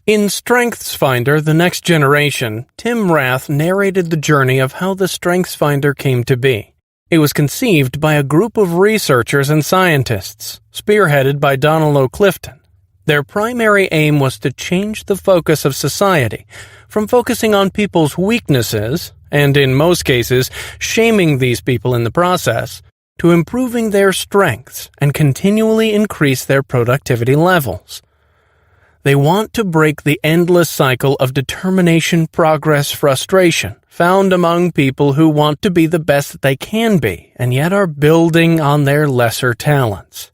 In StrengthsFinder: The Next Generation, Tim Rath narrated the journey of how the StrengthsFinder came to be. It was conceived by a group of researchers and scientists, spearheaded by Donald O. Clifton. Their primary aim was to change the focus of society from focusing on people's weaknesses, and in most cases, shaming these people in the process, to improving their strengths and continually increase their productivity levels. They want to break the endless cycle of determination, progress, frustration found among people who want to be the best that they can be and yet are building on their lesser talents.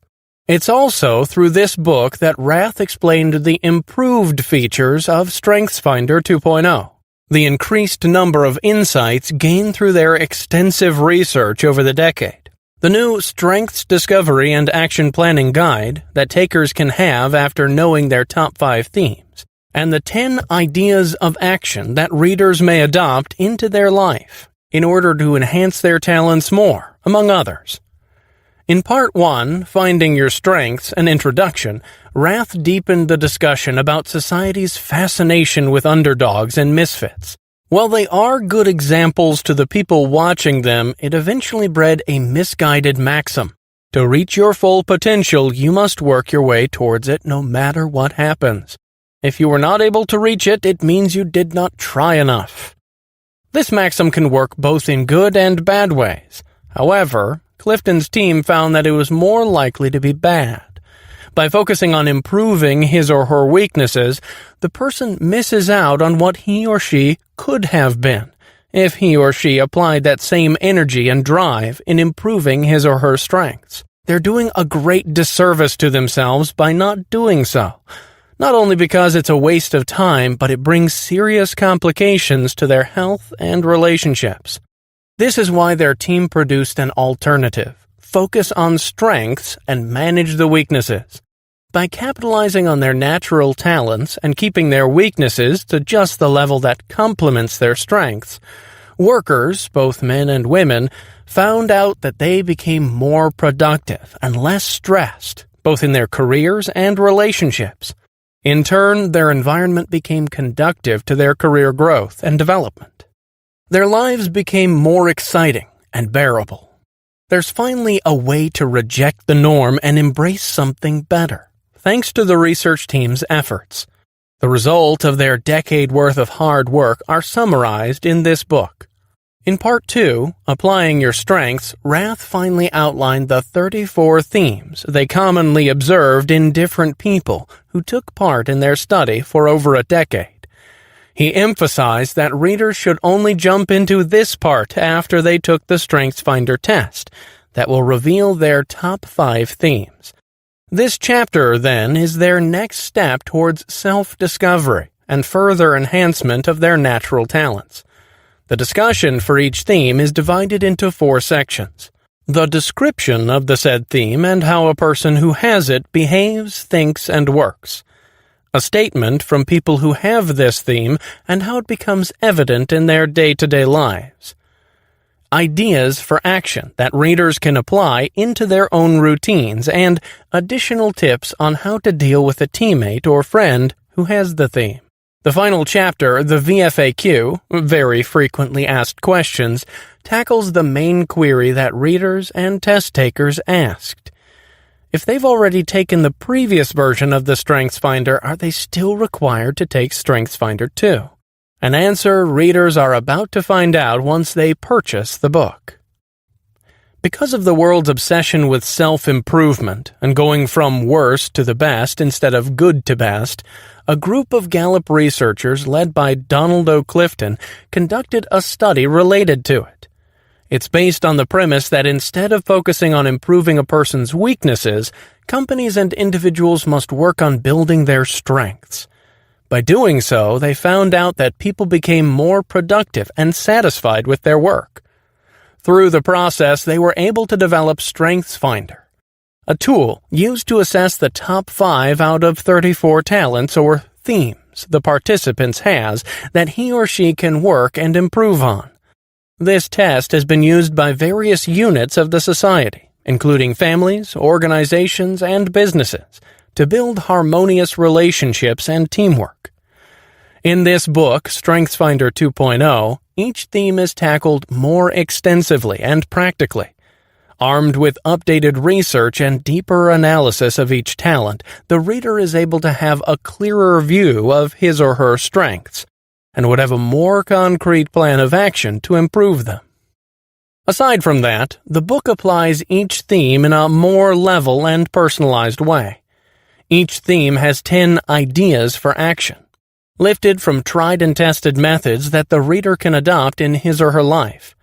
It's also through this book that Rath explained the improved features of StrengthsFinder 2.0, the increased number of insights gained through their extensive research over the decade. The new Strengths Discovery and Action Planning Guide that takers can have after knowing their top 5 themes, and the 10 ideas of action that readers may adopt into their life in order to enhance their talents more, among others. In Part 1, Finding Your Strengths, an Introduction, Rath deepened the discussion about society's fascination with underdogs and misfits. While they are good examples to the people watching them, it eventually bred a misguided maxim. To reach your full potential, you must work your way towards it no matter what happens. If you were not able to reach it, it means you did not try enough. This maxim can work both in good and bad ways. However, Clifton's team found that it was more likely to be bad. By focusing on improving his or her weaknesses, the person misses out on what he or she could have been if he or she applied that same energy and drive in improving his or her strengths. They're doing a great disservice to themselves by not doing so, not only because it's a waste of time, but it brings serious complications to their health and relationships. This is why their team produced an alternative. Focus on strengths and manage the weaknesses. By capitalizing on their natural talents and keeping their weaknesses to just the level that complements their strengths, workers, both men and women, found out that they became more productive and less stressed, both in their careers and relationships. In turn, their environment became conducive to their career growth and development. Their lives became more exciting and bearable. There's finally a way to reject the norm and embrace something better, thanks to the research team's efforts. The result of their decade worth of hard work are summarized in this book. In Part 2, Applying Your Strengths, Rath finally outlined the 34 themes they commonly observed in different people who took part in their study for over a decade. He emphasized that readers should only jump into this part after they took the StrengthsFinder test that will reveal their top 5 themes. This chapter, then, is their next step towards self-discovery and further enhancement of their natural talents. The discussion for each theme is divided into 4 sections. The description of the said theme and how a person who has it behaves, thinks, and works. A statement from people who have this theme and how it becomes evident in their day-to-day lives. Ideas for action that readers can apply into their own routines, and additional tips on how to deal with a teammate or friend who has the theme. The final chapter, the VFAQ, Very Frequently Asked Questions, tackles the main query that readers and test takers asked. If they've already taken the previous version of the StrengthsFinder, are they still required to take StrengthsFinder 2? An answer readers are about to find out once they purchase the book. Because of the world's obsession with self-improvement and going from worst to the best instead of good to best, a group of Gallup researchers led by Donald O. Clifton conducted a study related to it. It's based on the premise that instead of focusing on improving a person's weaknesses, companies and individuals must work on building their strengths. By doing so, they found out that people became more productive and satisfied with their work. Through the process, they were able to develop StrengthsFinder, a tool used to assess the top 5 out of 34 talents or themes the participants has that he or she can work and improve on. This test has been used by various units of the society, including families, organizations, and businesses, to build harmonious relationships and teamwork. In this book, StrengthsFinder 2.0, each theme is tackled more extensively and practically. Armed with updated research and deeper analysis of each talent, the reader is able to have a clearer view of his or her strengths, and would have a more concrete plan of action to improve them. Aside from that, the book applies each theme in a more level and personalized way. Each theme has 10 ideas for action, lifted from tried and tested methods that the reader can adopt in his or her life.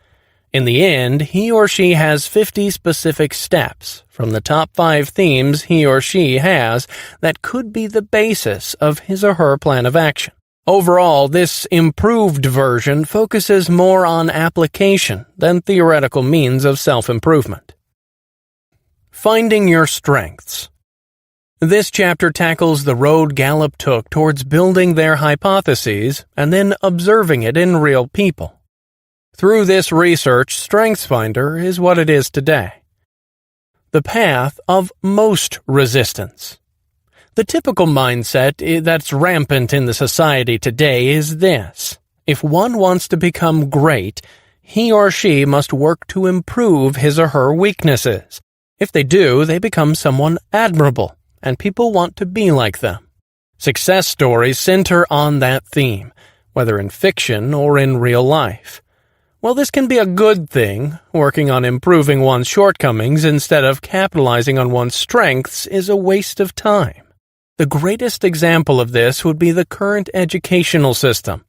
In the end, he or she has 50 specific steps from the top 5 themes he or she has that could be the basis of his or her plan of action. Overall, this improved version focuses more on application than theoretical means of self-improvement. Finding your strengths. This chapter tackles the road Gallup took towards building their hypotheses and then observing it in real people. Through this research, StrengthsFinder is what it is today. The path of most resistance. The typical mindset that's rampant in the society today is this: if one wants to become great, he or she must work to improve his or her weaknesses. If they do, they become someone admirable, and people want to be like them. Success stories center on that theme, whether in fiction or in real life. While this can be a good thing, working on improving one's shortcomings instead of capitalizing on one's strengths is a waste of time. The greatest example of this would be the current educational system.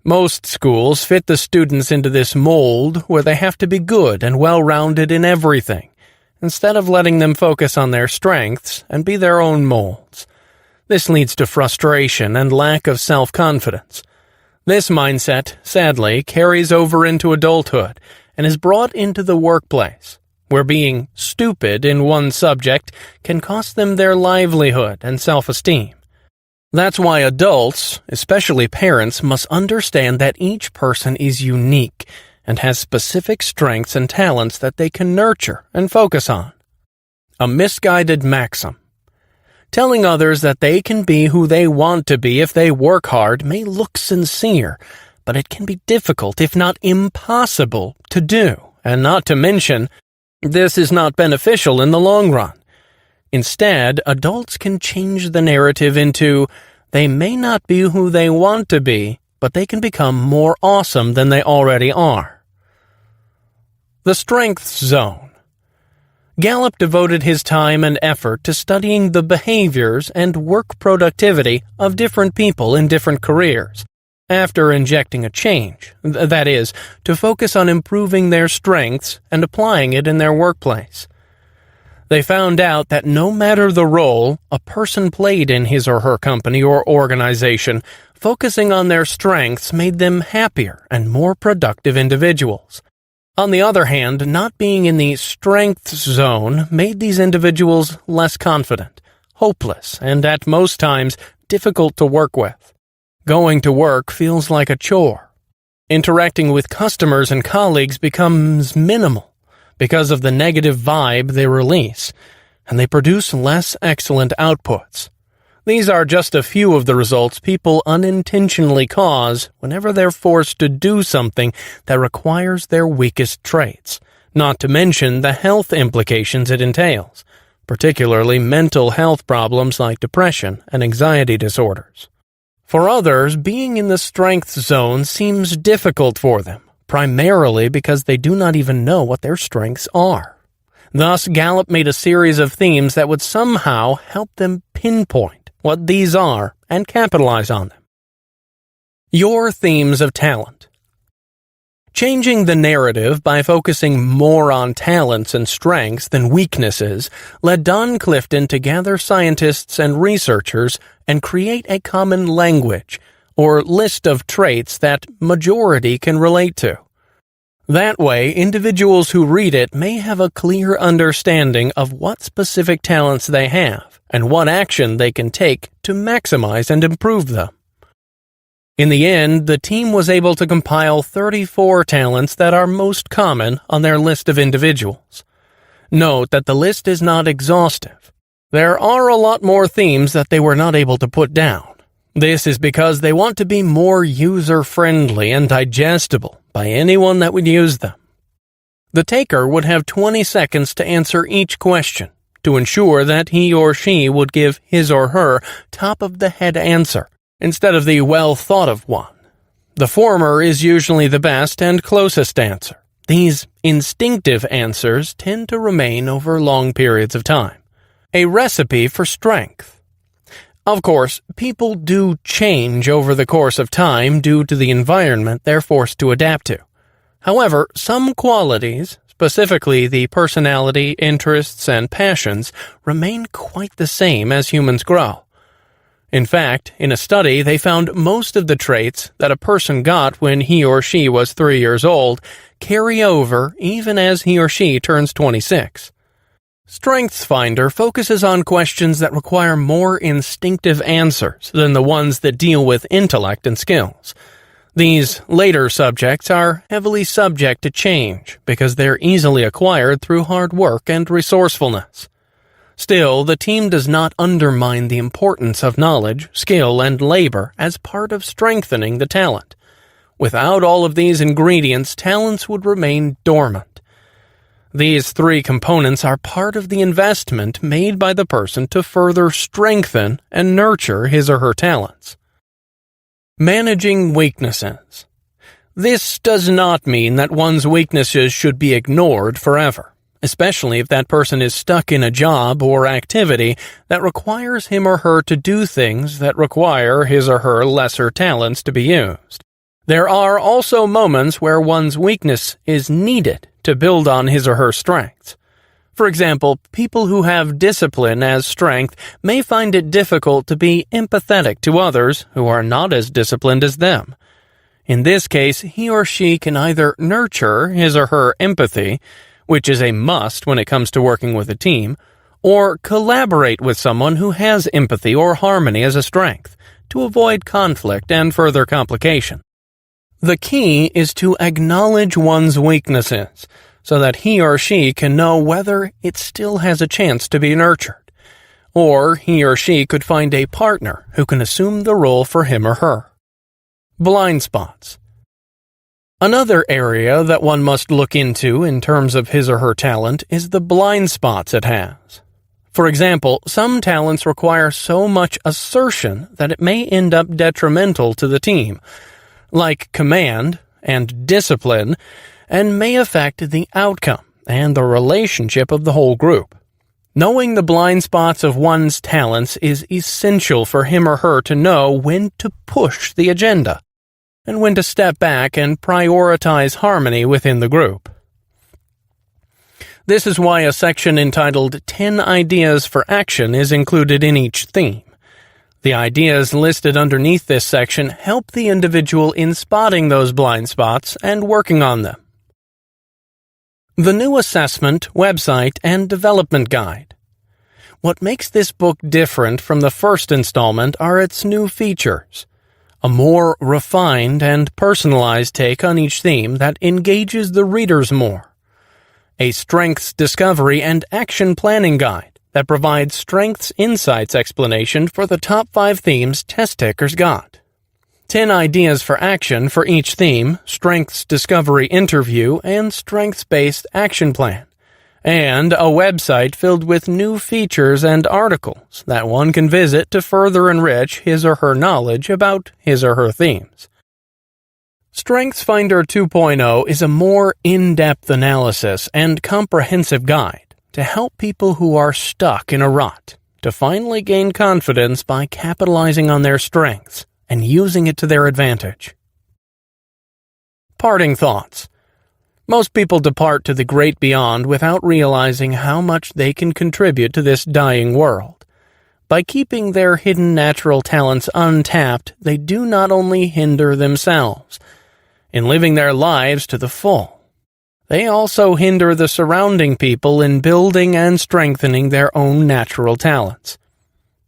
Most schools fit the students into this mold where they have to be good and well-rounded in everything, instead of letting them focus on their strengths and be their own molds. This leads to frustration and lack of self-confidence. This mindset, sadly, carries over into adulthood and is brought into the workplace, where being stupid in one subject can cost them their livelihood and self-esteem. That's why adults, especially parents, must understand that each person is unique and has specific strengths and talents that they can nurture and focus on. A misguided maxim. Telling others that they can be who they want to be if they work hard may look sincere, but it can be difficult, if not impossible, to do, and not to mention, this is not beneficial in the long run. Instead, adults can change the narrative into, they may not be who they want to be, but they can become more awesome than they already are. The Strengths Zone. Gallup devoted his time and effort to studying the behaviors and work productivity of different people in different careers, after injecting a change, that is, to focus on improving their strengths and applying it in their workplace. They found out that no matter the role a person played in his or her company or organization, focusing on their strengths made them happier and more productive individuals. On the other hand, not being in the strengths zone made these individuals less confident, hopeless, and at most times difficult to work with. Going to work feels like a chore. Interacting with customers and colleagues becomes minimal because of the negative vibe they release, and they produce less excellent outputs. These are just a few of the results people unintentionally cause whenever they're forced to do something that requires their weakest traits, not to mention the health implications it entails, particularly mental health problems like depression and anxiety disorders. For others, being in the strength zone seems difficult for them, primarily because they do not even know what their strengths are. Thus, Gallup made a series of themes that would somehow help them pinpoint what these are and capitalize on them. Your themes of talent. Changing the narrative by focusing more on talents and strengths than weaknesses led Don Clifton to gather scientists and researchers and create a common language, or list of traits that majority can relate to. That way, individuals who read it may have a clear understanding of what specific talents they have and what action they can take to maximize and improve them. In the end, the team was able to compile 34 talents that are most common on their list of individuals. Note that the list is not exhaustive. There are a lot more themes that they were not able to put down. This is because they want to be more user-friendly and digestible by anyone that would use them. The taker would have 20 seconds to answer each question to ensure that he or she would give his or her top-of-the-head answer instead of the well-thought-of one. The former is usually the best and closest answer. These instinctive answers tend to remain over long periods of time. A recipe for strength. Of course, people do change over the course of time due to the environment they're forced to adapt to. However, some qualities, specifically the personality, interests, and passions, remain quite the same as humans grow. In fact, in a study, they found most of the traits that a person got when he or she was 3 years old carry over even as he or she turns 26. StrengthsFinder focuses on questions that require more instinctive answers than the ones that deal with intellect and skills. These later subjects are heavily subject to change because they're easily acquired through hard work and resourcefulness. Still, the team does not undermine the importance of knowledge, skill, and labor as part of strengthening the talent. Without all of these ingredients, talents would remain dormant. These three components are part of the investment made by the person to further strengthen and nurture his or her talents. Managing weaknesses. This does not mean that one's weaknesses should be ignored forever, especially if that person is stuck in a job or activity that requires him or her to do things that require his or her lesser talents to be used. There are also moments where one's weakness is needed to build on his or her strengths. For example, people who have discipline as strength may find it difficult to be empathetic to others who are not as disciplined as them. In this case, he or she can either nurture his or her empathy, which is a must when it comes to working with a team, or collaborate with someone who has empathy or harmony as a strength to avoid conflict and further complication. The key is to acknowledge one's weaknesses so that he or she can know whether it still has a chance to be nurtured, or he or she could find a partner who can assume the role for him or her. Blind spots. Another area that one must look into in terms of his or her talent is the blind spots it has. For example, some talents require so much assertion that it may end up detrimental to the team, like command and discipline, and may affect the outcome and the relationship of the whole group. Knowing the blind spots of one's talents is essential for him or her to know when to push the agenda and when to step back and prioritize harmony within the group. This is why a section entitled 10 Ideas for Action is included in each theme. The ideas listed underneath this section help the individual in spotting those blind spots and working on them. The New Assessment, Website, and Development Guide. What makes this book different from the first installment are its new features. A more refined and personalized take on each theme that engages the readers more. A Strengths Discovery and Action Planning Guide that provides strengths insights explanation for the top 5 themes test takers got. 10 ideas for action for each theme, strengths discovery interview, and strengths-based action plan. And a website filled with new features and articles that one can visit to further enrich his or her knowledge about his or her themes. StrengthsFinder 2.0 is a more in-depth analysis and comprehensive guide to help people who are stuck in a rut to finally gain confidence by capitalizing on their strengths and using it to their advantage. Parting thoughts. Most people depart to the great beyond without realizing how much they can contribute to this dying world. By keeping their hidden natural talents untapped, they do not only hinder themselves in living their lives to the full, they also hinder the surrounding people in building and strengthening their own natural talents.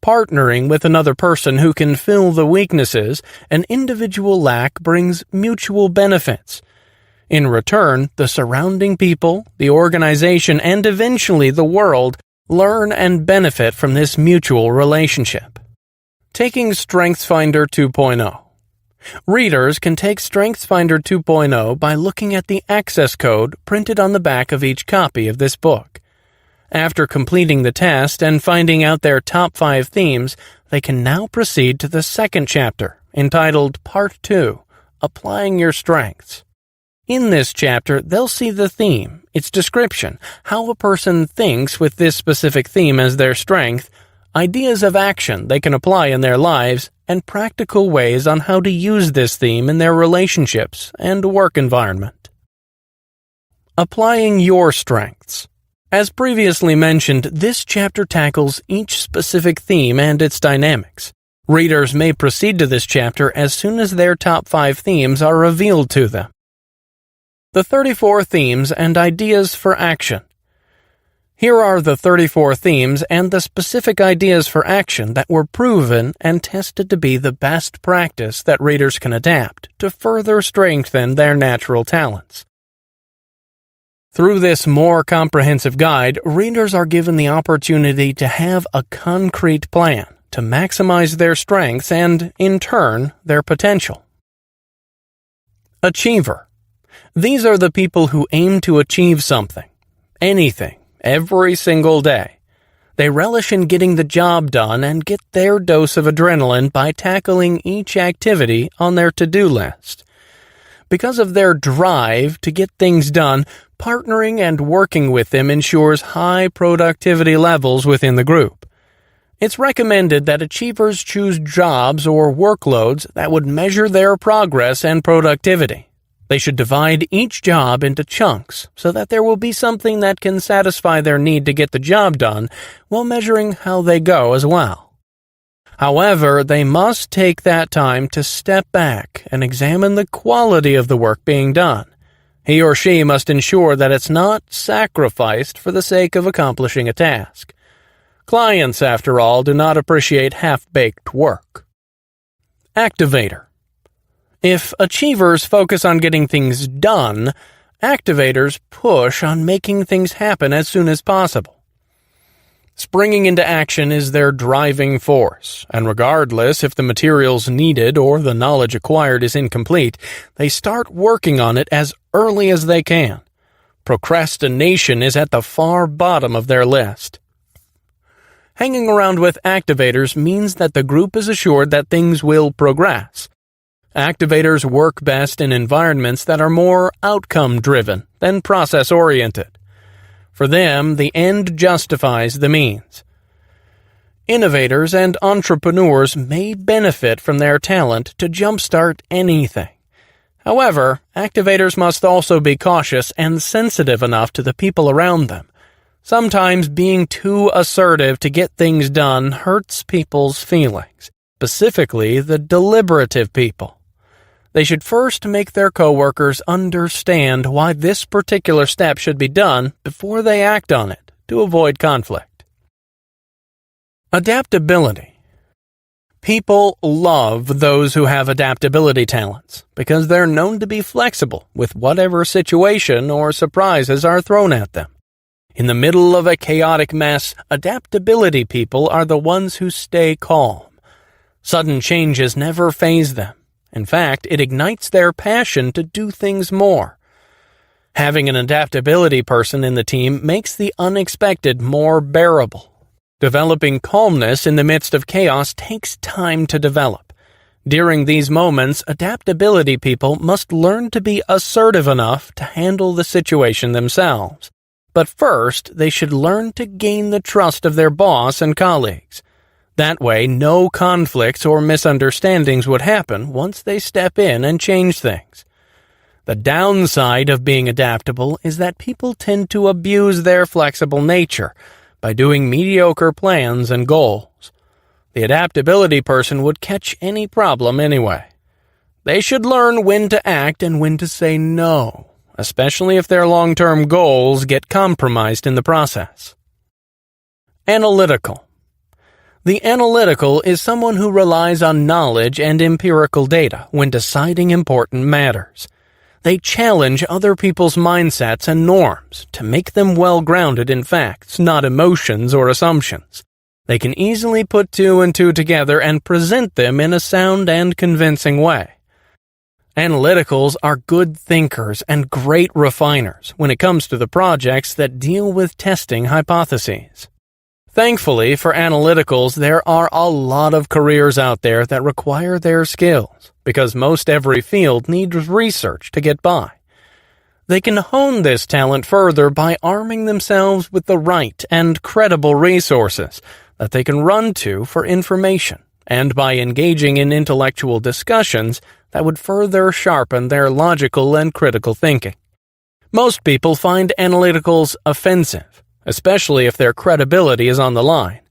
Partnering with another person who can fill the weaknesses an individual lack brings mutual benefits. In return, the surrounding people, the organization, and eventually the world learn and benefit from this mutual relationship. Taking StrengthsFinder 2.0. Readers can take StrengthsFinder 2.0 by looking at the access code printed on the back of each copy of this book. After completing the test and finding out their top 5 themes, they can now proceed to the second chapter, entitled Part 2, Applying Your Strengths. In this chapter, they'll see the theme, its description, how a person thinks with this specific theme as their strength, ideas of action they can apply in their lives, and practical ways on how to use this theme in their relationships and work environment. Applying your strengths. As previously mentioned, this chapter tackles each specific theme and its dynamics. Readers may proceed to this chapter as soon as their top 5 themes are revealed to them. The 34 themes and ideas for action. Here are the 34 themes and the specific ideas for action that were proven and tested to be the best practice that readers can adapt to further strengthen their natural talents. Through this more comprehensive guide, readers are given the opportunity to have a concrete plan to maximize their strengths and, in turn, their potential. Achiever. These are the people who aim to achieve something, anything, every single day. They relish in getting the job done and get their dose of adrenaline by tackling each activity on their to-do list. Because of their drive to get things done, partnering and working with them ensures high productivity levels within the group. It's recommended that achievers choose jobs or workloads that would measure their progress and productivity. They should divide each job into chunks so that there will be something that can satisfy their need to get the job done while measuring how they go as well. However, they must take that time to step back and examine the quality of the work being done. He or she must ensure that it's not sacrificed for the sake of accomplishing a task. Clients, after all, do not appreciate half-baked work. Activator. If achievers focus on getting things done, activators push on making things happen as soon as possible. Springing into action is their driving force, and regardless if the materials needed or the knowledge acquired is incomplete, they start working on it as early as they can. Procrastination is at the far bottom of their list. Hanging around with activators means that the group is assured that things will progress. Activators work best in environments that are more outcome-driven than process-oriented. For them, the end justifies the means. Innovators and entrepreneurs may benefit from their talent to jumpstart anything. However, activators must also be cautious and sensitive enough to the people around them. Sometimes being too assertive to get things done hurts people's feelings, specifically the deliberative people. They should first make their coworkers understand why this particular step should be done before they act on it to avoid conflict. Adaptability. People love those who have adaptability talents because they're known to be flexible with whatever situation or surprises are thrown at them. In the middle of a chaotic mess, adaptability people are the ones who stay calm. Sudden changes never faze them. In fact, it ignites their passion to do things more. Having an adaptability person in the team makes the unexpected more bearable. Developing calmness in the midst of chaos takes time to develop. During these moments, adaptability people must learn to be assertive enough to handle the situation themselves. But first, they should learn to gain the trust of their boss and colleagues. That way, no conflicts or misunderstandings would happen once they step in and change things. The downside of being adaptable is that people tend to abuse their flexible nature by doing mediocre plans and goals. The adaptability person would catch any problem anyway. They should learn when to act and when to say no, especially if their long-term goals get compromised in the process. Analytical. The analytical is someone who relies on knowledge and empirical data when deciding important matters. They challenge other people's mindsets and norms to make them well-grounded in facts, not emotions or assumptions. They can easily put two and two together and present them in a sound and convincing way. Analyticals are good thinkers and great refiners when it comes to the projects that deal with testing hypotheses. Thankfully for analyticals, there are a lot of careers out there that require their skills, because most every field needs research to get by. They can hone this talent further by arming themselves with the right and credible resources that they can run to for information, and by engaging in intellectual discussions that would further sharpen their logical and critical thinking. Most people find analyticals offensive, especially if their credibility is on the line.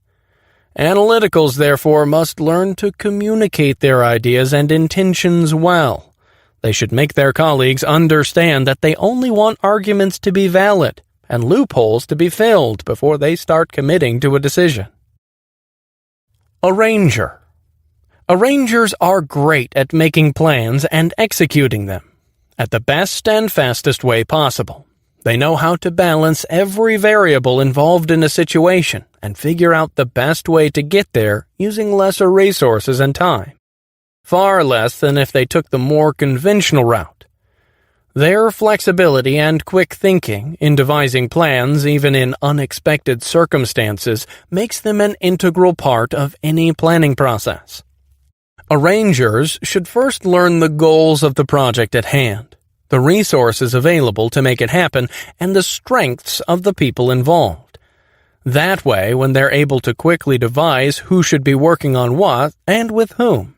Analyticals, therefore, must learn to communicate their ideas and intentions well. They should make their colleagues understand that they only want arguments to be valid and loopholes to be filled before they start committing to a decision. Arranger. Arrangers are great at making plans and executing them at the best and fastest way possible. They know how to balance every variable involved in a situation and figure out the best way to get there using lesser resources and time. Far less than if they took the more conventional route. Their flexibility and quick thinking in devising plans, even in unexpected circumstances, makes them an integral part of any planning process. Arrangers should first learn the goals of the project at hand, the resources available to make it happen, and the strengths of the people involved. That way, when they're able to quickly devise who should be working on what and with whom,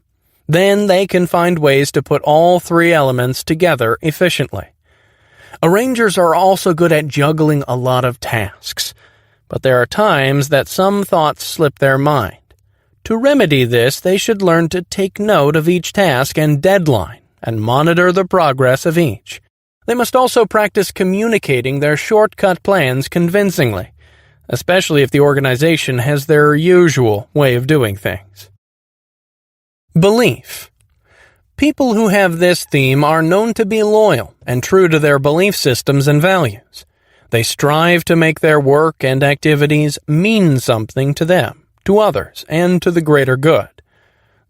then they can find ways to put all three elements together efficiently. Arrangers are also good at juggling a lot of tasks, but there are times that some thoughts slip their mind. To remedy this, they should learn to take note of each task and deadline and monitor the progress of each. They must also practice communicating their shortcut plans convincingly, especially if the organization has their usual way of doing things. Belief. People who have this theme are known to be loyal and true to their belief systems and values. They strive to make their work and activities mean something to them, to others, and to the greater good.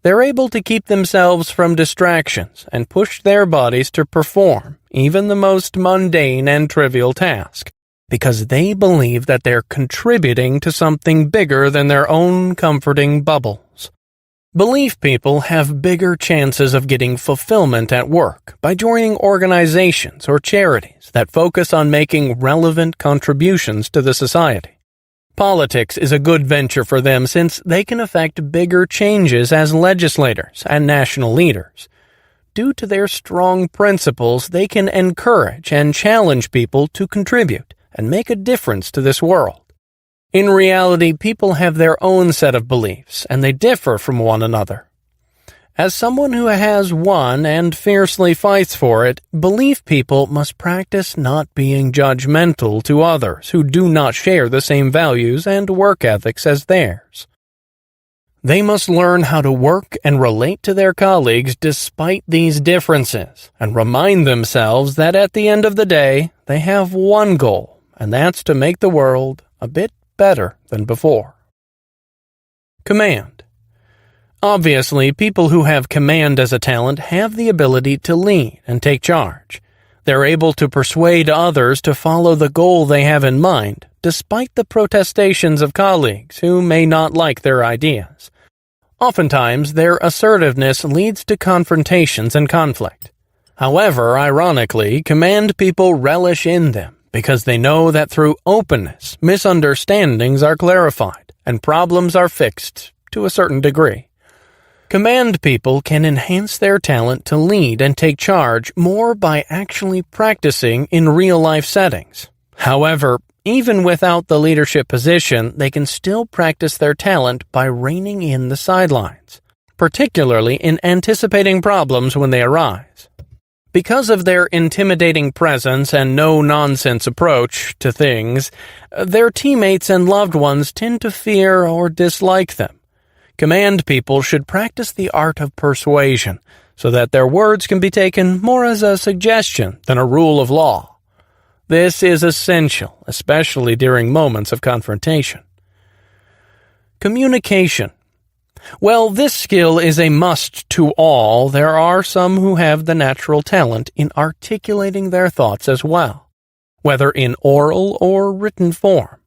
They're able to keep themselves from distractions and push their bodies to perform even the most mundane and trivial task, because they believe that they're contributing to something bigger than their own comforting bubbles. Belief people have bigger chances of getting fulfillment at work by joining organizations or charities that focus on making relevant contributions to the society. Politics is a good venture for them since they can affect bigger changes as legislators and national leaders. Due to their strong principles, they can encourage and challenge people to contribute and make a difference to this world. In reality, people have their own set of beliefs, and they differ from one another. As someone who has one and fiercely fights for it, belief people must practice not being judgmental to others who do not share the same values and work ethics as theirs. They must learn how to work and relate to their colleagues despite these differences, and remind themselves that at the end of the day, they have one goal, and that's to make the world a bit better than before. Command. Obviously, people who have command as a talent have the ability to lead and take charge. They're able to persuade others to follow the goal they have in mind, despite the protestations of colleagues who may not like their ideas. Oftentimes, their assertiveness leads to confrontations and conflict. However, ironically, command people relish in them because they know that through openness, misunderstandings are clarified and problems are fixed to a certain degree. Command people can enhance their talent to lead and take charge more by actually practicing in real-life settings. However, even without the leadership position, they can still practice their talent by reining in the sidelines, particularly in anticipating problems when they arise. Because of their intimidating presence and no-nonsense approach to things, their teammates and loved ones tend to fear or dislike them. Command people should practice the art of persuasion so that their words can be taken more as a suggestion than a rule of law. This is essential, especially during moments of confrontation. Communication. Well, this skill is a must to all. There are some who have the natural talent in articulating their thoughts as well, whether in oral or written form.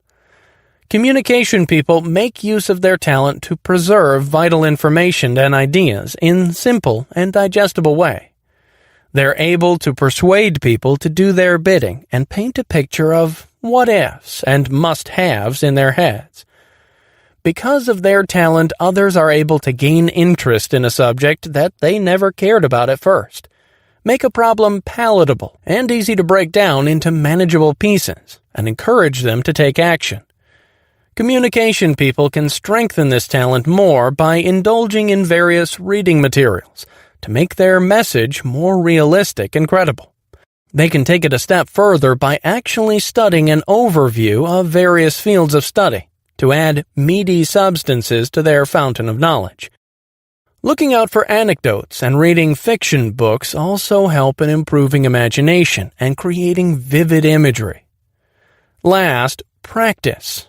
Communication people make use of their talent to preserve vital information and ideas in simple and digestible way. They're able to persuade people to do their bidding and paint a picture of what-ifs and must-haves in their heads. Because of their talent, others are able to gain interest in a subject that they never cared about at first, make a problem palatable and easy to break down into manageable pieces, and encourage them to take action. Communication people can strengthen this talent more by indulging in various reading materials to make their message more realistic and credible. They can take it a step further by actually studying an overview of various fields of study to add meaty substances to their fountain of knowledge. Looking out for anecdotes and reading fiction books also help in improving imagination and creating vivid imagery. Last, practice.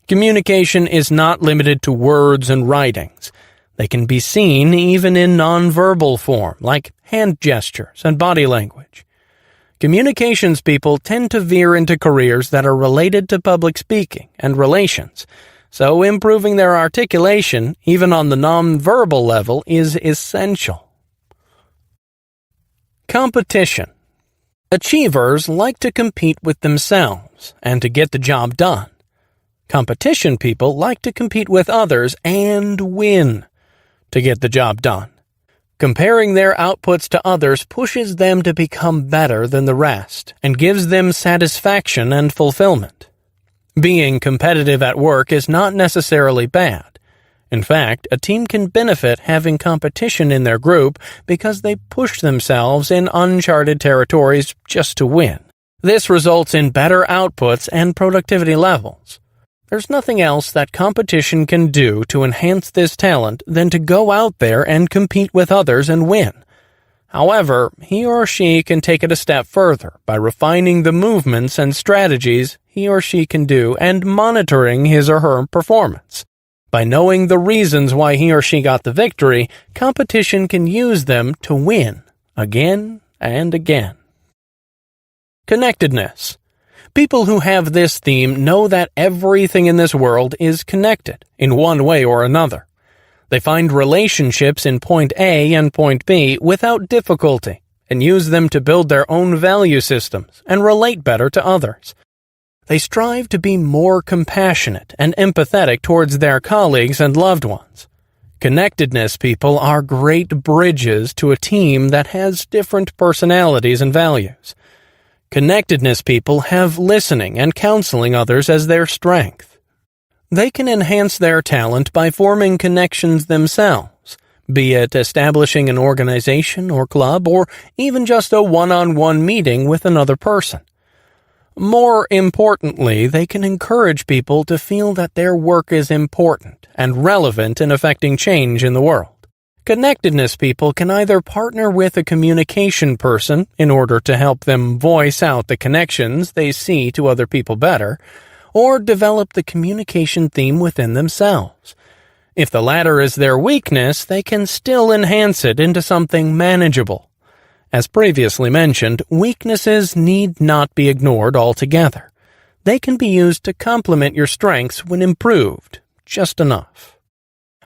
Communication is not limited to words and writings. They can be seen even in nonverbal form, like hand gestures and body language. Communications people tend to veer into careers that are related to public speaking and relations, so improving their articulation, even on the nonverbal level, is essential. Competition. Achievers like to compete with themselves and to get the job done. Competition people like to compete with others and win to get the job done. Comparing their outputs to others pushes them to become better than the rest and gives them satisfaction and fulfillment. Being competitive at work is not necessarily bad. In fact, a team can benefit having competition in their group because they push themselves in uncharted territories just to win. This results in better outputs and productivity levels. There's nothing else that competition can do to enhance this talent than to go out there and compete with others and win. However, he or she can take it a step further by refining the movements and strategies he or she can do and monitoring his or her performance. By knowing the reasons why he or she got the victory, competition can use them to win again and again. Connectedness. People who have this theme know that everything in this world is connected in one way or another. They find relationships in point A and point B without difficulty and use them to build their own value systems and relate better to others. They strive to be more compassionate and empathetic towards their colleagues and loved ones. Connectedness people are great bridges to a team that has different personalities and values. Connectedness people have listening and counseling others as their strength. They can enhance their talent by forming connections themselves, be it establishing an organization or club or even just a one-on-one meeting with another person. More importantly, they can encourage people to feel that their work is important and relevant in affecting change in the world. Connectedness people can either partner with a communication person in order to help them voice out the connections they see to other people better, or develop the communication theme within themselves. If the latter is their weakness, they can still enhance it into something manageable. As previously mentioned, weaknesses need not be ignored altogether. They can be used to complement your strengths when improved, just enough.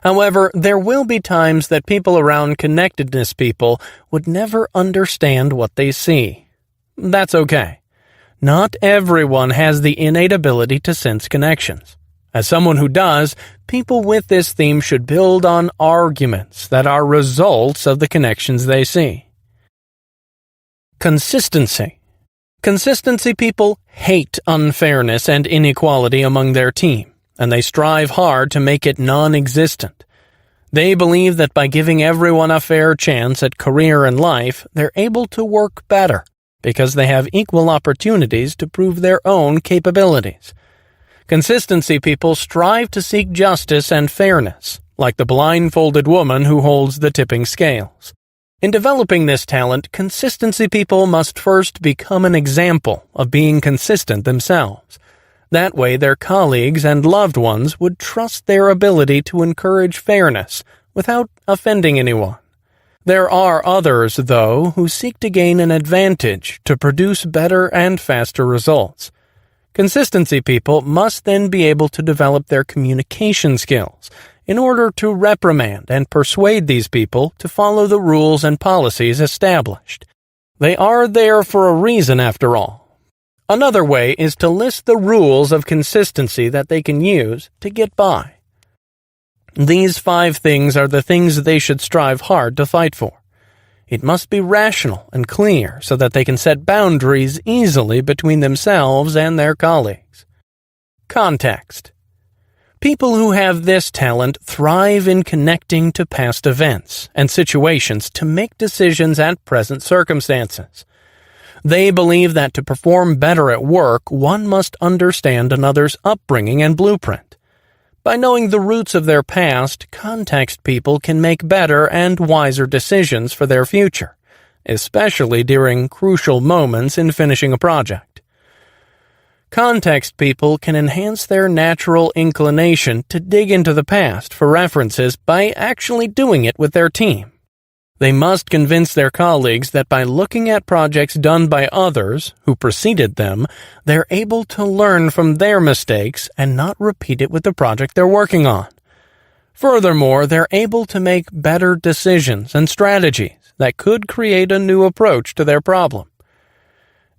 However, there will be times that people around connectedness people would never understand what they see. That's okay. Not everyone has the innate ability to sense connections. As someone who does, people with this theme should build on arguments that are results of the connections they see. Consistency. Consistency people hate unfairness and inequality among their team, and they strive hard to make it non-existent. They believe that by giving everyone a fair chance at career and life, they're able to work better because they have equal opportunities to prove their own capabilities. Consistency people strive to seek justice and fairness, like the blindfolded woman who holds the tipping scales. In developing this talent, consistency people must first become an example of being consistent themselves. That way their colleagues and loved ones would trust their ability to encourage fairness without offending anyone. There are others, though, who seek to gain an advantage to produce better and faster results. Consistency people must then be able to develop their communication skills in order to reprimand and persuade these people to follow the rules and policies established. They are there for a reason, after all. Another way is to list the rules of consistency that they can use to get by. These 5 things are the things they should strive hard to fight for. It must be rational and clear so that they can set boundaries easily between themselves and their colleagues. Context. People who have this talent thrive in connecting to past events and situations to make decisions at present circumstances. They believe that to perform better at work, one must understand another's upbringing and blueprint. By knowing the roots of their past, context people can make better and wiser decisions for their future, especially during crucial moments in finishing a project. Context people can enhance their natural inclination to dig into the past for references by actually doing it with their team. They must convince their colleagues that by looking at projects done by others who preceded them, they're able to learn from their mistakes and not repeat it with the project they're working on. Furthermore, they're able to make better decisions and strategies that could create a new approach to their problem.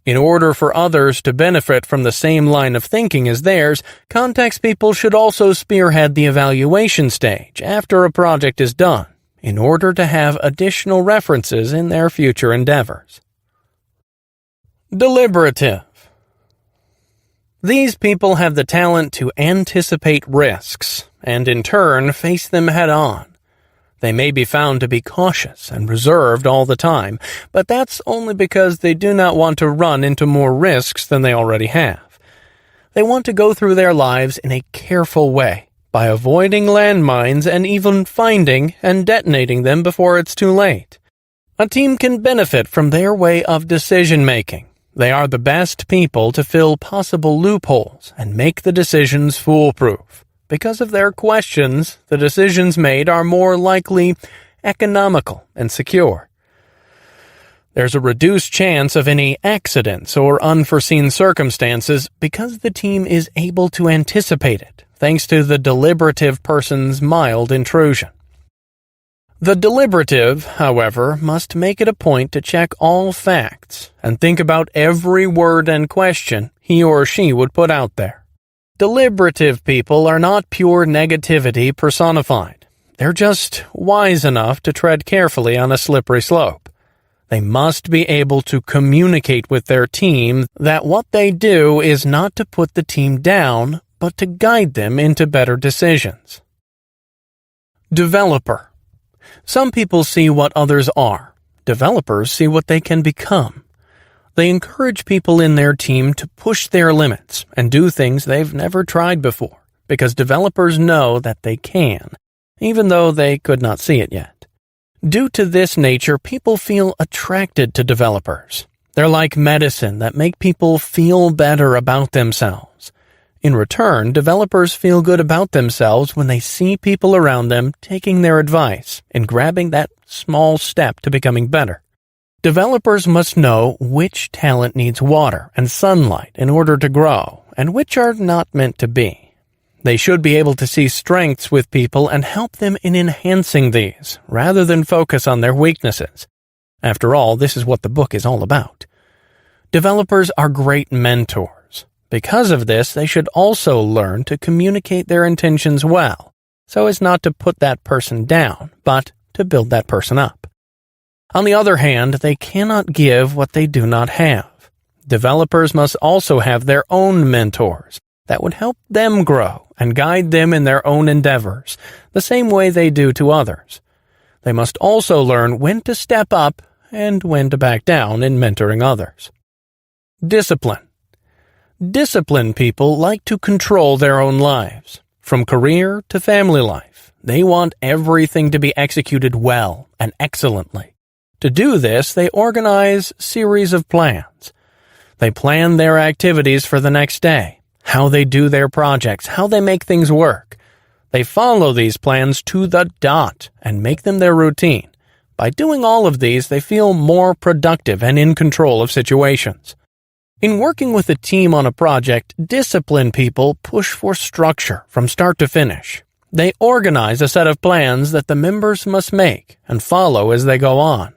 In order for others to benefit from the same line of thinking as theirs, context people should also spearhead the evaluation stage after a project is done, in order to have additional references in their future endeavors. Deliberative. These people have the talent to anticipate risks and in turn face them head-on. They may be found to be cautious and reserved all the time, but that's only because they do not want to run into more risks than they already have. They want to go through their lives in a careful way, by avoiding landmines and even finding and detonating them before it's too late. A team can benefit from their way of decision-making. They are the best people to fill possible loopholes and make the decisions foolproof. Because of their questions, the decisions made are more likely economical and secure. There's a reduced chance of any accidents or unforeseen circumstances because the team is able to anticipate it, thanks to the deliberative person's mild intrusion. The deliberative, however, must make it a point to check all facts and think about every word and question he or she would put out there. Deliberative people are not pure negativity personified. They're just wise enough to tread carefully on a slippery slope. They must be able to communicate with their team that what they do is not to put the team down, but to guide them into better decisions. Developer. Some people see what others are. Developers see what they can become. They encourage people in their team to push their limits and do things they've never tried before, because developers know that they can, even though they could not see it yet. Due to this nature, people feel attracted to developers. They're like medicine that make people feel better about themselves. In return, developers feel good about themselves when they see people around them taking their advice and grabbing that small step to becoming better. Developers must know which talent needs water and sunlight in order to grow, and which are not meant to be. They should be able to see strengths with people and help them in enhancing these, rather than focus on their weaknesses. After all, this is what the book is all about. Developers are great mentors. Because of this, they should also learn to communicate their intentions well, so as not to put that person down, but to build that person up. On the other hand, they cannot give what they do not have. Developers must also have their own mentors that would help them grow and guide them in their own endeavors, the same way they do to others. They must also learn when to step up and when to back down in mentoring others. Discipline. Disciplined people like to control their own lives. From career to family life, they want everything to be executed well and excellently. To do this, they organize series of plans. They plan their activities for the next day, how they do their projects, how they make things work. They follow these plans to the dot and make them their routine. By doing all of these, they feel more productive and in control of situations. In working with a team on a project, disciplined people push for structure from start to finish. They organize a set of plans that the members must make and follow as they go on.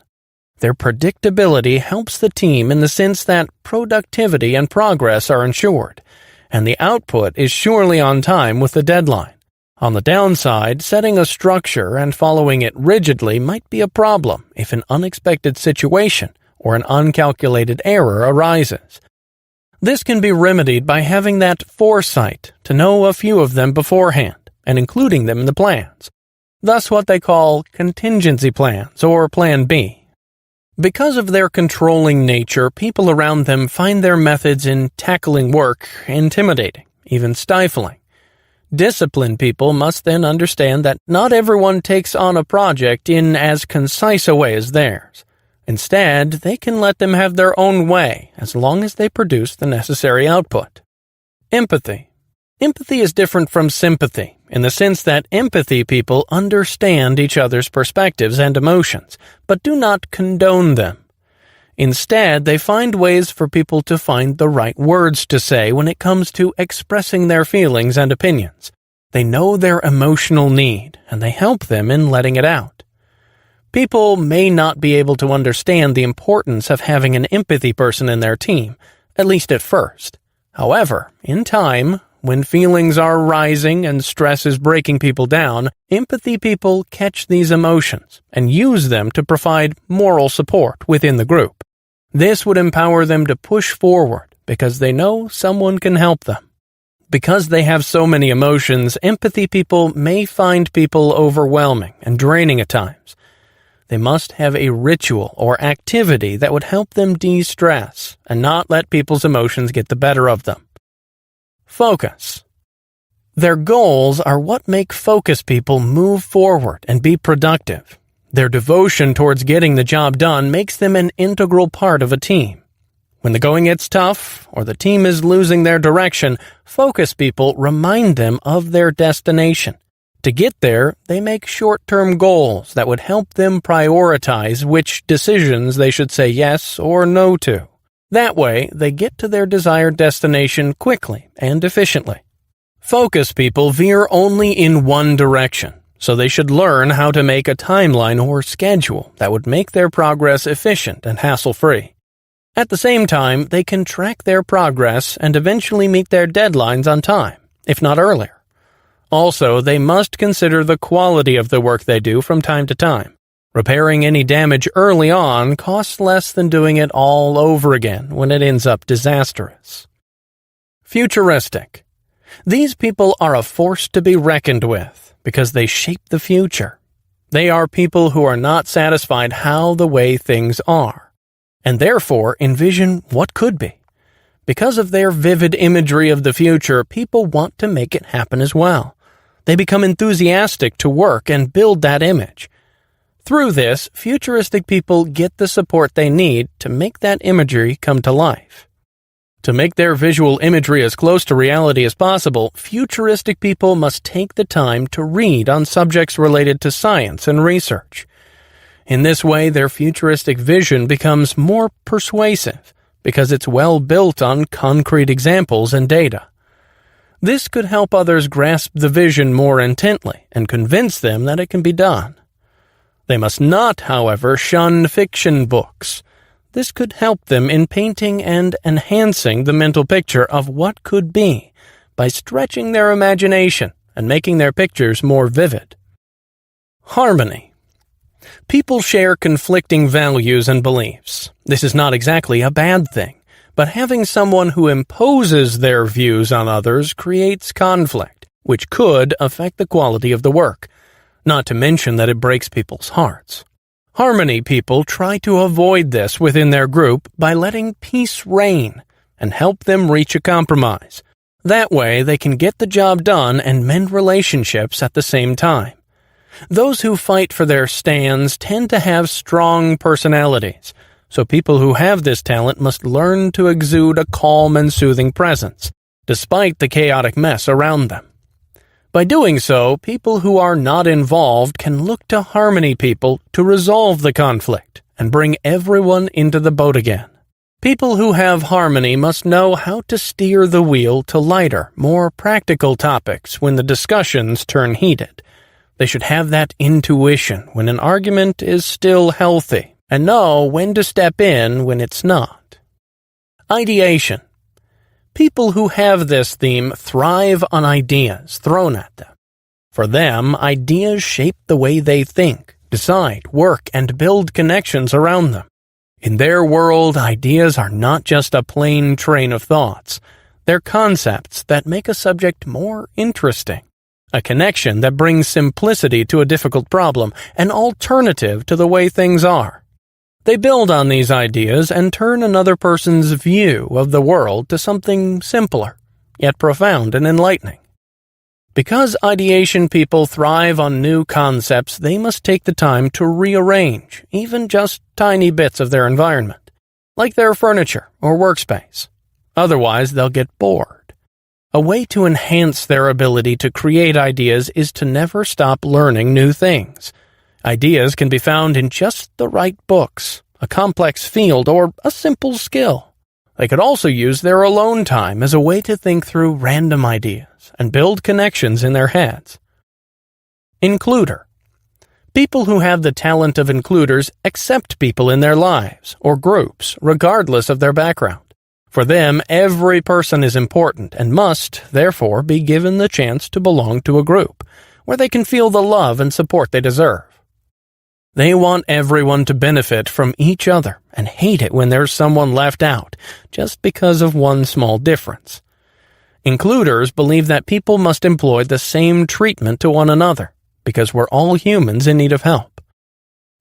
Their predictability helps the team in the sense that productivity and progress are ensured, and the output is surely on time with the deadline. On the downside, setting a structure and following it rigidly might be a problem if an unexpected situation or an uncalculated error arises. This can be remedied by having that foresight to know a few of them beforehand and including them in the plans. Thus what they call contingency plans or Plan B. Because of their controlling nature, people around them find their methods in tackling work intimidating, even stifling. Disciplined people must then understand that not everyone takes on a project in as concise a way as theirs. Instead, they can let them have their own way as long as they produce the necessary output. Empathy. Empathy is different from sympathy in the sense that empathy people understand each other's perspectives and emotions, but do not condone them. Instead, they find ways for people to find the right words to say when it comes to expressing their feelings and opinions. They know their emotional need, and they help them in letting it out. People may not be able to understand the importance of having an empathy person in their team, at least at first. However, in time, when feelings are rising and stress is breaking people down, empathy people catch these emotions and use them to provide moral support within the group. This would empower them to push forward because they know someone can help them. Because they have so many emotions, empathy people may find people overwhelming and draining at times. They must have a ritual or activity that would help them de-stress and not let people's emotions get the better of them. Focus. Their goals are what make focus people move forward and be productive. Their devotion towards getting the job done makes them an integral part of a team. When the going gets tough or the team is losing their direction, focus people remind them of their destination. To get there, they make short-term goals that would help them prioritize which decisions they should say yes or no to. That way, they get to their desired destination quickly and efficiently. Focus people veer only in one direction, so they should learn how to make a timeline or schedule that would make their progress efficient and hassle-free. At the same time, they can track their progress and eventually meet their deadlines on time, if not earlier. Also, they must consider the quality of the work they do from time to time. Repairing any damage early on costs less than doing it all over again when it ends up disastrous. Futuristic. These people are a force to be reckoned with because they shape the future. They are people who are not satisfied how the way things are, and therefore envision what could be. Because of their vivid imagery of the future, people want to make it happen as well. They become enthusiastic to work and build that image. Through this, futuristic people get the support they need to make that imagery come to life. To make their visual imagery as close to reality as possible, futuristic people must take the time to read on subjects related to science and research. In this way, their futuristic vision becomes more persuasive because it's well built on concrete examples and data. This could help others grasp the vision more intently and convince them that it can be done. They must not, however, shun fiction books. This could help them in painting and enhancing the mental picture of what could be by stretching their imagination and making their pictures more vivid. Harmony. People share conflicting values and beliefs. This is not exactly a bad thing, but having someone who imposes their views on others creates conflict, which could affect the quality of the work. Not to mention that it breaks people's hearts. Harmony people try to avoid this within their group by letting peace reign and help them reach a compromise. That way, they can get the job done and mend relationships at the same time. Those who fight for their stands tend to have strong personalities, so people who have this talent must learn to exude a calm and soothing presence. despite the chaotic mess around them. By doing so, people who are not involved can look to harmony people to resolve the conflict and bring everyone into the boat again. People who have harmony must know how to steer the wheel to lighter, more practical topics when the discussions turn heated. They should have that intuition when an argument is still healthy and know when to step in when it's not. Ideation. People who have this theme thrive on ideas thrown at them. For them, ideas shape the way they think, decide, work, and build connections around them. In their world, ideas are not just a plain train of thoughts. They're concepts that make a subject more interesting, a connection that brings simplicity to a difficult problem, an alternative to the way things are. They build on these ideas and turn another person's view of the world to something simpler, yet profound and enlightening. Because ideation people thrive on new concepts, they must take the time to rearrange even just tiny bits of their environment, like their furniture or workspace. Otherwise, they'll get bored. A way to enhance their ability to create ideas is to never stop learning new things. Ideas can be found in just the right books, a complex field, or a simple skill. They could also use their alone time as a way to think through random ideas and build connections in their heads. Includer. People who have the talent of includers accept people in their lives or groups, regardless of their background. For them, every person is important and must, therefore, be given the chance to belong to a group, where they can feel the love and support they deserve. They want everyone to benefit from each other and hate it when there's someone left out, just because of one small difference. Includers believe that people must employ the same treatment to one another, because we're all humans in need of help.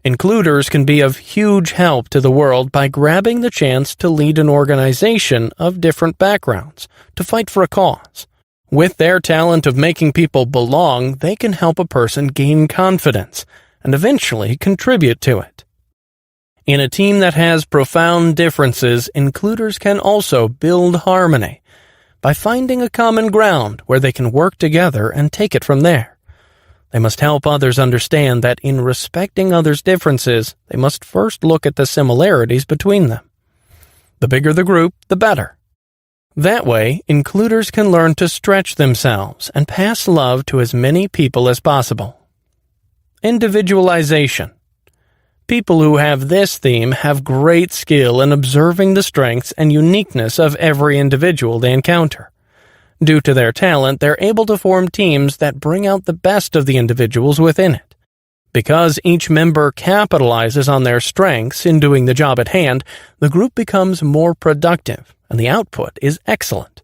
Includers can be of huge help to the world by grabbing the chance to lead an organization of different backgrounds, to fight for a cause. With their talent of making people belong, they can help a person gain confidence and eventually contribute to it. In a team that has profound differences, includers can also build harmony by finding a common ground where they can work together and take it from there. They must help others understand that in respecting others' differences, they must first look at the similarities between them. The bigger the group, the better. That way, includers can learn to stretch themselves and pass love to as many people as possible. Individualization. People who have this theme have great skill in observing the strengths and uniqueness of every individual they encounter. Due to their talent, they're able to form teams that bring out the best of the individuals within it. Because each member capitalizes on their strengths in doing the job at hand, the group becomes more productive, and the output is excellent.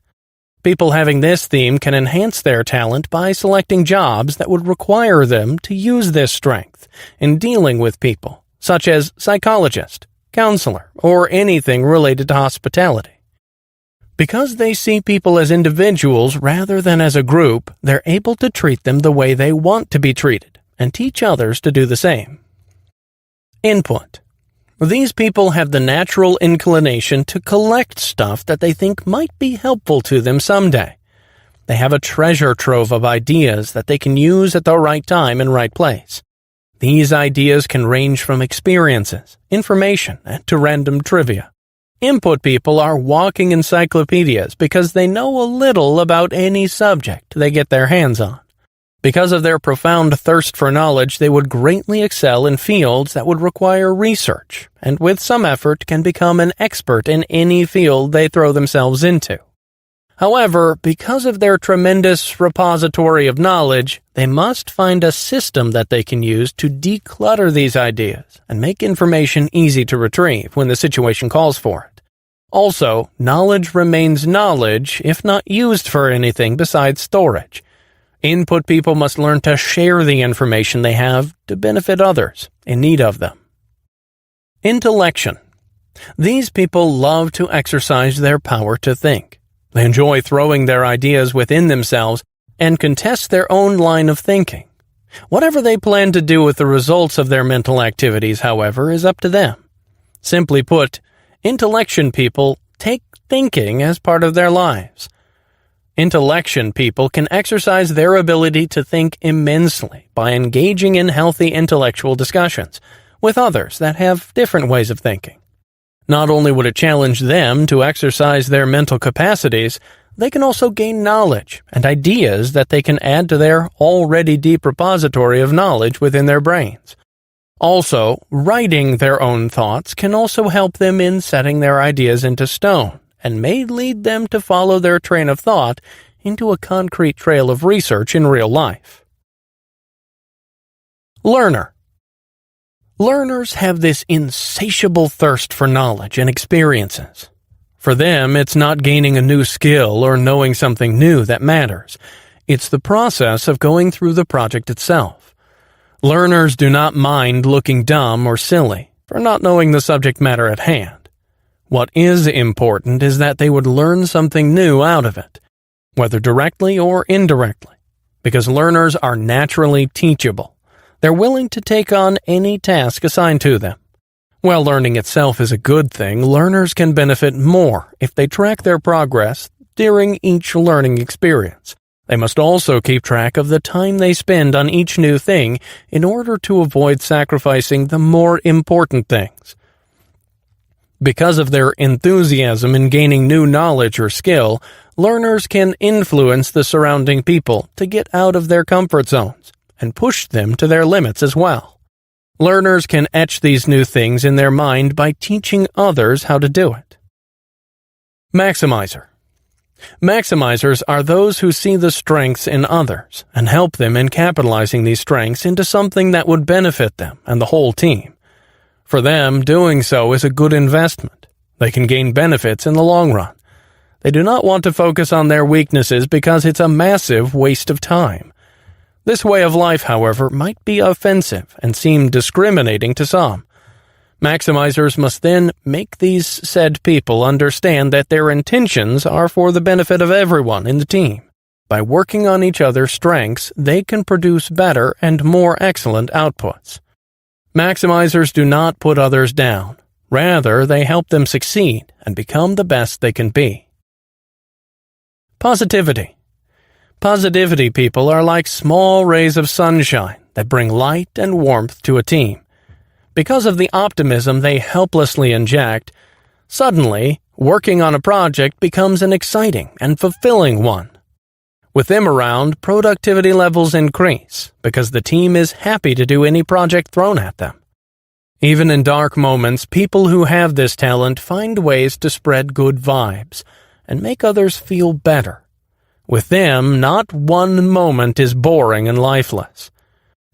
People having this theme can enhance their talent by selecting jobs that would require them to use this strength in dealing with people, such as psychologist, counselor, or anything related to hospitality. Because they see people as individuals rather than as a group, they're able to treat them the way they want to be treated and teach others to do the same. Input. These people have the natural inclination to collect stuff that they think might be helpful to them someday. They have a treasure trove of ideas that they can use at the right time and right place. These ideas can range from experiences, information, to random trivia. Input people are walking encyclopedias because they know a little about any subject they get their hands on. Because of their profound thirst for knowledge, they would greatly excel in fields that would require research, and with some effort can become an expert in any field they throw themselves into. However, because of their tremendous repository of knowledge, they must find a system that they can use to declutter these ideas and make information easy to retrieve when the situation calls for it. Also, knowledge remains knowledge if not used for anything besides storage. Input people must learn to share the information they have to benefit others in need of them. Intellection. These people love to exercise their power to think. They enjoy throwing their ideas within themselves and contest their own line of thinking. Whatever they plan to do with the results of their mental activities, however, is up to them. Simply put, intellection people take thinking as part of their lives. Intellection people can exercise their ability to think immensely by engaging in healthy intellectual discussions with others that have different ways of thinking. Not only would it challenge them to exercise their mental capacities, they can also gain knowledge and ideas that they can add to their already deep repository of knowledge within their brains. Also, writing their own thoughts can also help them in setting their ideas into stone, and may lead them to follow their train of thought into a concrete trail of research in real life. Learner. Learners have this insatiable thirst for knowledge and experiences. For them, it's not gaining a new skill or knowing something new that matters. It's the process of going through the project itself. Learners do not mind looking dumb or silly for not knowing the subject matter at hand. What is important is that they would learn something new out of it, whether directly or indirectly, because learners are naturally teachable. They're willing to take on any task assigned to them. While learning itself is a good thing, learners can benefit more if they track their progress during each learning experience. They must also keep track of the time they spend on each new thing in order to avoid sacrificing the more important things. Because of their enthusiasm in gaining new knowledge or skill, learners can influence the surrounding people to get out of their comfort zones and push them to their limits as well. Learners can etch these new things in their mind by teaching others how to do it. Maximizer. Maximizers are those who see the strengths in others and help them in capitalizing these strengths into something that would benefit them and the whole team. For them, doing so is a good investment. They can gain benefits in the long run. They do not want to focus on their weaknesses because it's a massive waste of time. This way of life, however, might be offensive and seem discriminating to some. Maximizers must then make these said people understand that their intentions are for the benefit of everyone in the team. By working on each other's strengths, they can produce better and more excellent outputs. Maximizers do not put others down. Rather, they help them succeed and become the best they can be. Positivity. Positivity people are like small rays of sunshine that bring light and warmth to a team. Because of the optimism they helplessly inject, suddenly, working on a project becomes an exciting and fulfilling one. With them around, productivity levels increase because the team is happy to do any project thrown at them. Even in dark moments, people who have this talent find ways to spread good vibes and make others feel better. With them, not one moment is boring and lifeless.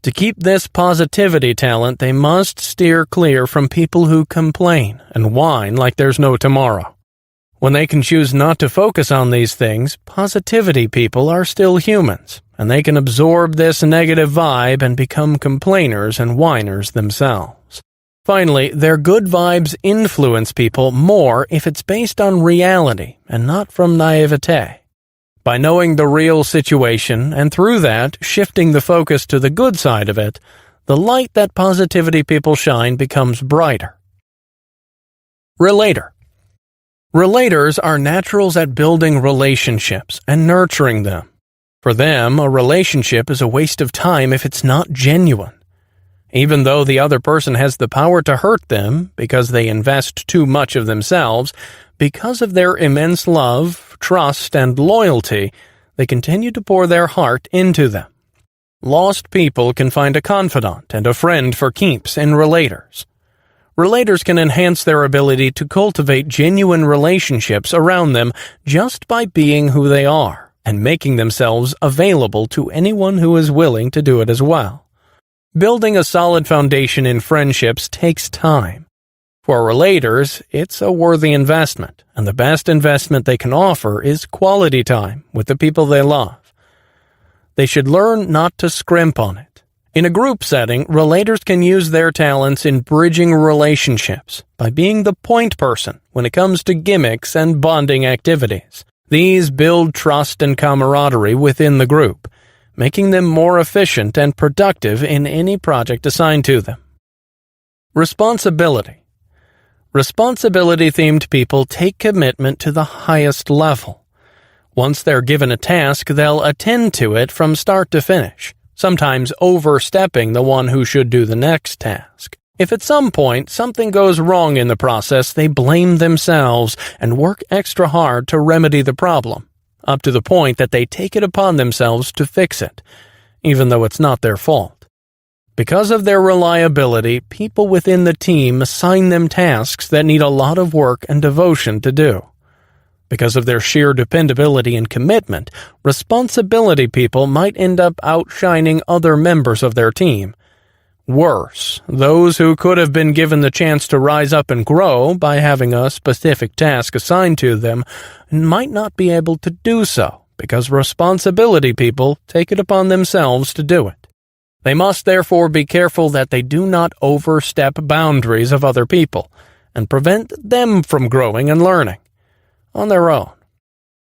To keep this positivity talent, they must steer clear from people who complain and whine like there's no tomorrow. When they can choose not to focus on these things, positivity people are still humans, and they can absorb this negative vibe and become complainers and whiners themselves. Finally, their good vibes influence people more if it's based on reality and not from naivete. By knowing the real situation and through that shifting the focus to the good side of it, the light that positivity people shine becomes brighter. Relator. Relators are naturals at building relationships and nurturing them. For them, a relationship is a waste of time if it's not genuine. Even though the other person has the power to hurt them because they invest too much of themselves, because of their immense love, trust, and loyalty, they continue to pour their heart into them. Lost people can find a confidant and a friend for keeps in relators. Relators can enhance their ability to cultivate genuine relationships around them just by being who they are and making themselves available to anyone who is willing to do it as well. Building a solid foundation in friendships takes time. For relators, it's a worthy investment, and the best investment they can offer is quality time with the people they love. They should learn not to scrimp on it. In a group setting, relators can use their talents in bridging relationships by being the point person when it comes to gimmicks and bonding activities. These build trust and camaraderie within the group, making them more efficient and productive in any project assigned to them. Responsibility. Responsibility-themed people take commitment to the highest level. Once they're given a task, they'll attend to it from start to finish, sometimes overstepping the one who should do the next task. If at some point something goes wrong in the process, they blame themselves and work extra hard to remedy the problem, up to the point that they take it upon themselves to fix it, even though it's not their fault. Because of their reliability, people within the team assign them tasks that need a lot of work and devotion to do. Because of their sheer dependability and commitment, responsibility people might end up outshining other members of their team. Worse, those who could have been given the chance to rise up and grow by having a specific task assigned to them might not be able to do so because responsibility people take it upon themselves to do it. They must therefore be careful that they do not overstep boundaries of other people and prevent them from growing and learning on their own.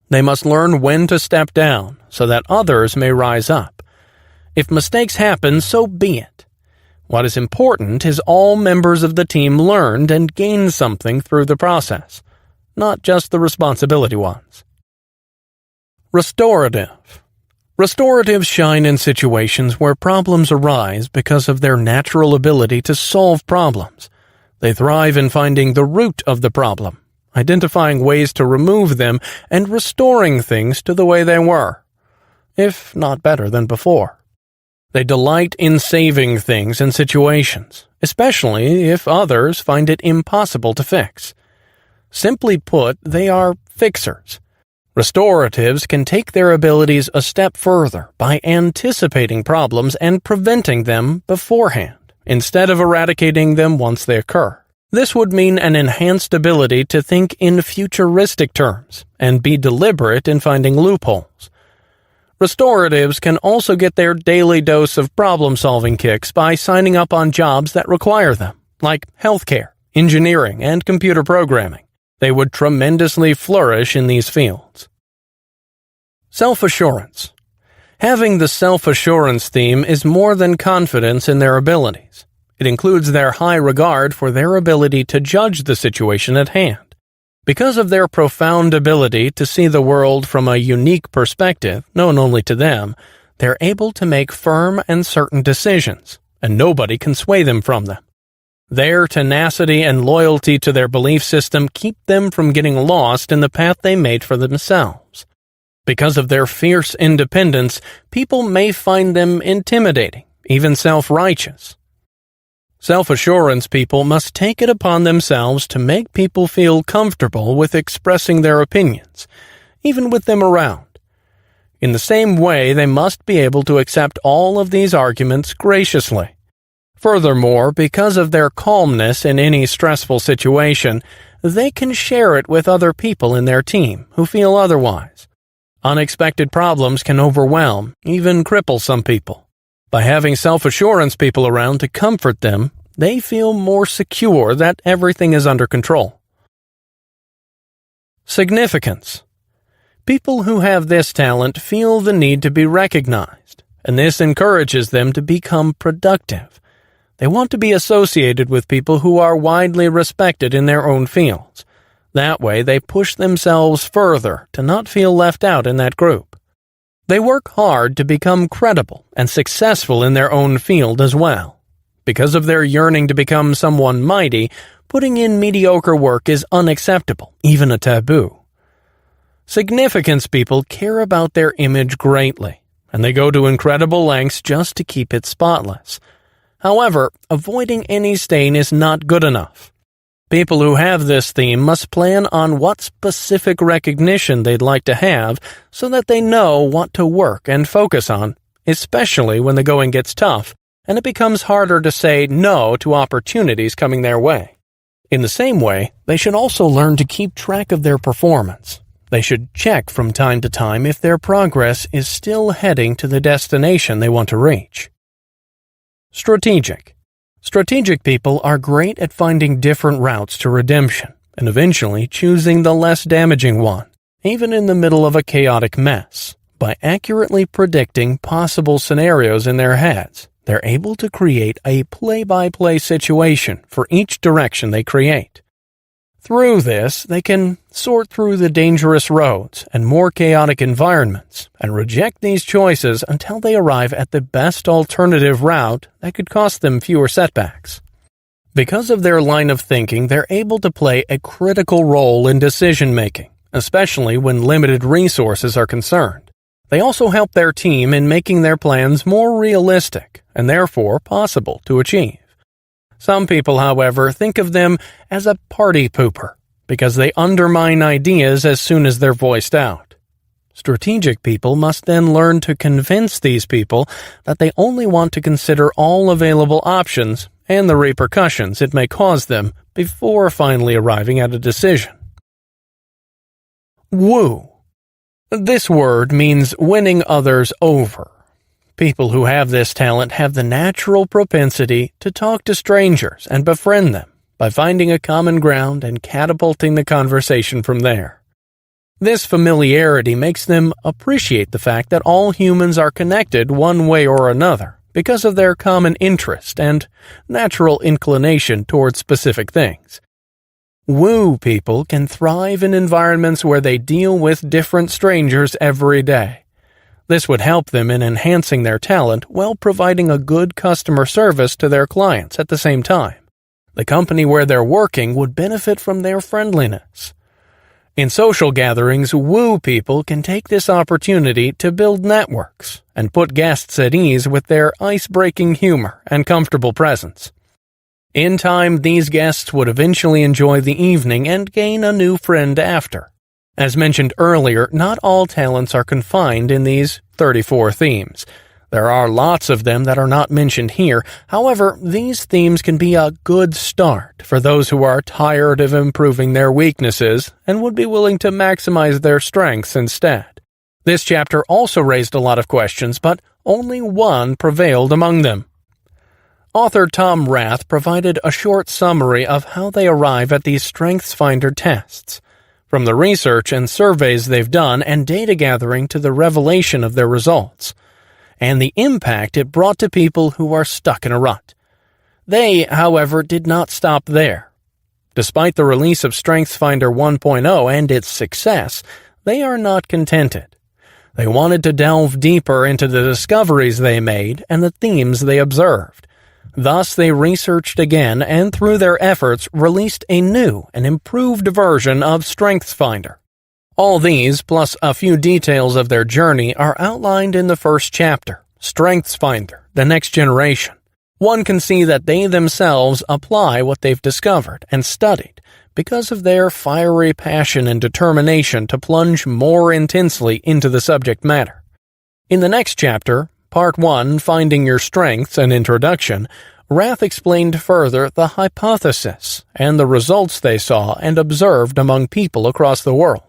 They must learn when to step down so that others may rise up. If mistakes happen, so be it. What is important is all members of the team learned and gained something through the process, not just the responsibility ones. Restorative. Restoratives shine in situations where problems arise because of their natural ability to solve problems. They thrive in finding the root of the problem, identifying ways to remove them, and restoring things to the way they were, if not better than before. They delight in saving things and situations, especially if others find it impossible to fix. Simply put, they are fixers. Restoratives can take their abilities a step further by anticipating problems and preventing them beforehand, instead of eradicating them once they occur. This would mean an enhanced ability to think in futuristic terms and be deliberate in finding loopholes. Restoratives can also get their daily dose of problem-solving kicks by signing up on jobs that require them, like healthcare, engineering, and computer programming. They would tremendously flourish in these fields. Self-assurance. Having the self-assurance theme is more than confidence in their abilities. It includes their high regard for their ability to judge the situation at hand. Because of their profound ability to see the world from a unique perspective, known only to them, they're able to make firm and certain decisions, and nobody can sway them from them. Their tenacity and loyalty to their belief system keep them from getting lost in the path they made for themselves. Because of their fierce independence, people may find them intimidating, even self-righteous. Self-assurance people must take it upon themselves to make people feel comfortable with expressing their opinions, even with them around. In the same way, they must be able to accept all of these arguments graciously. Furthermore, because of their calmness in any stressful situation, they can share it with other people in their team who feel otherwise. Unexpected problems can overwhelm, even cripple some people. By having self-assurance people around to comfort them, they feel more secure that everything is under control. Significance. People who have this talent feel the need to be recognized, and this encourages them to become productive. They want to be associated with people who are widely respected in their own fields. That way, they push themselves further to not feel left out in that group. They work hard to become credible and successful in their own field as well. Because of their yearning to become someone mighty, putting in mediocre work is unacceptable, even a taboo. Significance people care about their image greatly, and they go to incredible lengths just to keep it spotless. However, avoiding any stain is not good enough. People who have this theme must plan on what specific recognition they'd like to have so that they know what to work and focus on, especially when the going gets tough and it becomes harder to say no to opportunities coming their way. In the same way, they should also learn to keep track of their performance. They should check from time to time if their progress is still heading to the destination they want to reach. Strategic. Strategic people are great at finding different routes to redemption and eventually choosing the less damaging one, even in the middle of a chaotic mess. By accurately predicting possible scenarios in their heads, they're able to create a play-by-play situation for each direction they create. Through this, they can sort through the dangerous roads and more chaotic environments and reject these choices until they arrive at the best alternative route that could cost them fewer setbacks. Because of their line of thinking, they're able to play a critical role in decision-making, especially when limited resources are concerned. They also help their team in making their plans more realistic and therefore possible to achieve. Some people, however, think of them as a party pooper because they undermine ideas as soon as they're voiced out. Strategic people must then learn to convince these people that they only want to consider all available options and the repercussions it may cause them before finally arriving at a decision. Woo. This word means winning others over. People who have this talent have the natural propensity to talk to strangers and befriend them by finding a common ground and catapulting the conversation from there. This familiarity makes them appreciate the fact that all humans are connected one way or another because of their common interest and natural inclination towards specific things. Woo people can thrive in environments where they deal with different strangers every day. This would help them in enhancing their talent while providing a good customer service to their clients at the same time. The company where they're working would benefit from their friendliness. In social gatherings, woo people can take this opportunity to build networks and put guests at ease with their ice-breaking humor and comfortable presence. In time, these guests would eventually enjoy the evening and gain a new friend after. As mentioned earlier, not all talents are confined in these 34 themes. There are lots of them that are not mentioned here. However, these themes can be a good start for those who are tired of improving their weaknesses and would be willing to maximize their strengths instead. This chapter also raised a lot of questions, but only one prevailed among them. Author Tom Rath provided a short summary of how they arrive at these StrengthsFinder tests, from the research and surveys they've done and data gathering to the revelation of their results, and the impact it brought to people who are stuck in a rut. They, however, did not stop there. Despite the release of StrengthsFinder 1.0 and its success, they are not contented. They wanted to delve deeper into the discoveries they made and the themes they observed. Thus, they researched again and through their efforts released a new and improved version of StrengthsFinder. All these, plus a few details of their journey, are outlined in the first chapter, StrengthsFinder, the Next Generation. One can see that they themselves apply what they've discovered and studied because of their fiery passion and determination to plunge more intensely into the subject matter. In the next chapter, Part 1, Finding Your Strengths, an Introduction, Rath explained further the hypothesis and the results they saw and observed among people across the world.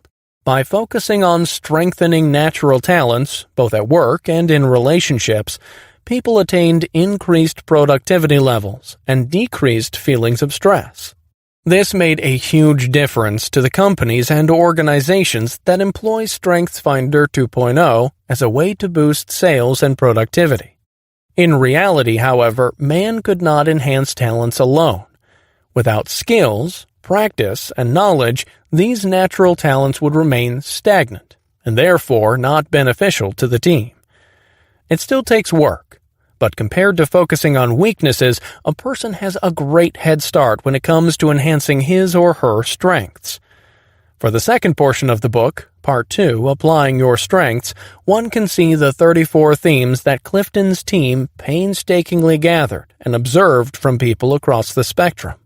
By focusing on strengthening natural talents, both at work and in relationships, people attained increased productivity levels and decreased feelings of stress. This made a huge difference to the companies and organizations that employ StrengthsFinder 2.0 as a way to boost sales and productivity. In reality, however, man could not enhance talents alone. Without skills, practice, and knowledge, these natural talents would remain stagnant and therefore not beneficial to the team. It still takes work. But compared to focusing on weaknesses, a person has a great head start when it comes to enhancing his or her strengths. For the second portion of the book, Part 2, Applying Your Strengths, one can see the 34 themes that Clifton's team painstakingly gathered and observed from people across the spectrum.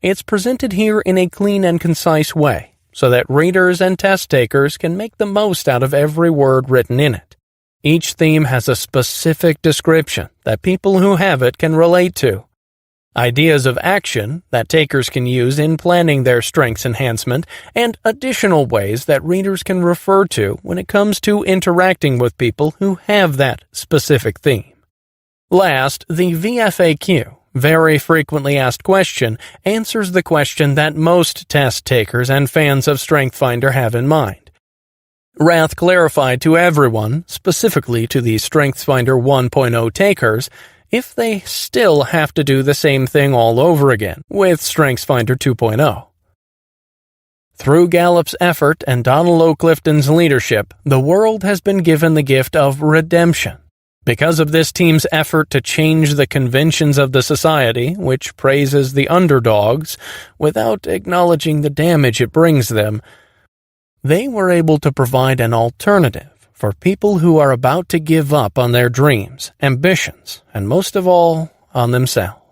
It's presented here in a clean and concise way, so that readers and test takers can make the most out of every word written in it. Each theme has a specific description that people who have it can relate to. Ideas of action that takers can use in planning their strengths enhancement, and additional ways that readers can refer to when it comes to interacting with people who have that specific theme. Last, the VFAQ, Very Frequently Asked Question, answers the question that most test takers and fans of StrengthsFinder have in mind. Rath clarified to everyone, specifically to the StrengthsFinder 1.0 takers, if they still have to do the same thing all over again with StrengthsFinder 2.0. Through Gallup's effort and Donald O. Clifton's leadership, the world has been given the gift of redemption. Because of this team's effort to change the conventions of the society, which praises the underdogs without acknowledging the damage it brings them, they were able to provide an alternative for people who are about to give up on their dreams, ambitions, and most of all, on themselves.